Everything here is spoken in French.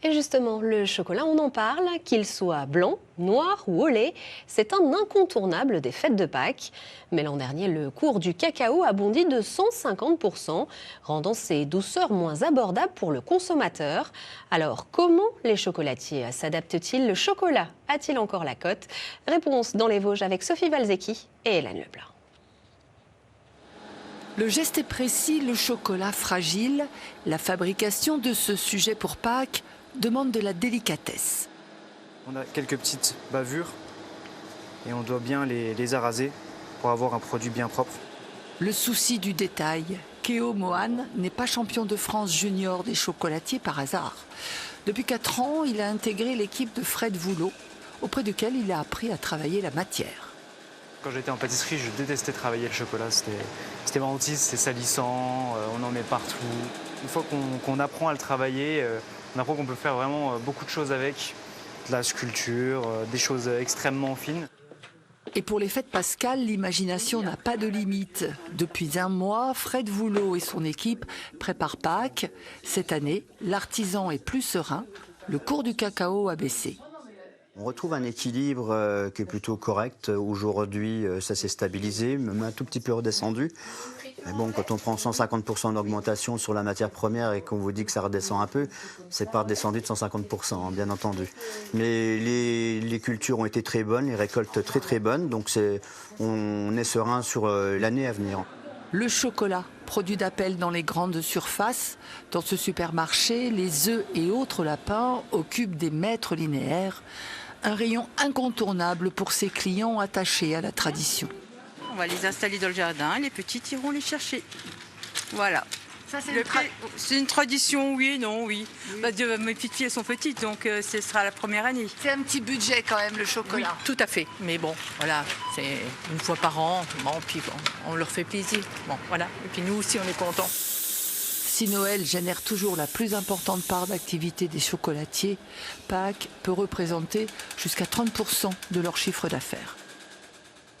Et justement, le chocolat, on en parle, qu'il soit blanc, noir ou au lait, c'est un incontournable des fêtes de Pâques. Mais l'an dernier, le cours du cacao a bondi de 150%, rendant ses douceurs moins abordables pour le consommateur. Alors, comment les chocolatiers s'adaptent-ils? Le chocolat a-t-il encore la cote? Réponse dans les Vosges avec Sophie Valzecchi et Hélène Leblanc. Le geste est précis, le chocolat fragile. La fabrication de ce sujet pour Pâques demande de la délicatesse. On a quelques petites bavures et on doit bien les araser pour avoir un produit bien propre. Le souci du détail. Kéo Mohan n'est pas champion de France junior des chocolatiers par hasard. Depuis 4 ans, il a intégré l'équipe de Fred Voulot, auprès duquel il a appris à travailler la matière. Quand j'étais en pâtisserie, je détestais travailler le chocolat. C'était mentis, c'est salissant, on en met partout. Une fois qu'on apprend à le travailler, on apprend qu'on peut faire vraiment beaucoup de choses avec. De la sculpture, des choses extrêmement fines. Et pour les fêtes pascales, l'imagination n'a pas de limite. Depuis un mois, Fred Voulot et son équipe préparent Pâques. Cette année, l'artisan est plus serein. Le cours du cacao a baissé. On retrouve un équilibre qui est plutôt correct. Aujourd'hui, ça s'est stabilisé, même un tout petit peu redescendu. Mais bon, quand on prend 150% d'augmentation sur la matière première et qu'on vous dit que ça redescend un peu, c'est pas redescendu de 150%, hein, bien entendu. Mais les cultures ont été très bonnes, les récoltes très très bonnes, donc on est serein sur l'année à venir. Le chocolat, produit d'appel dans les grandes surfaces. Dans ce supermarché, les œufs et autres lapins occupent des mètres linéaires. Un rayon incontournable pour ses clients attachés à la tradition. On va les installer dans le jardin et les petites iront les chercher. Voilà. Ça, c'est une tradition, oui et non, oui. Bah, mes petites filles, elles sont petites, donc ce sera la première année. C'est un petit budget quand même, le Oui, chocolat. tout à fait. Mais bon, voilà, c'est une fois par an. Bon, puis bon, on leur fait plaisir. Bon, voilà. Et puis nous aussi, on est contents. Si Noël génère toujours la plus importante part d'activité des chocolatiers, Pâques peut représenter jusqu'à 30% de leur chiffre d'affaires.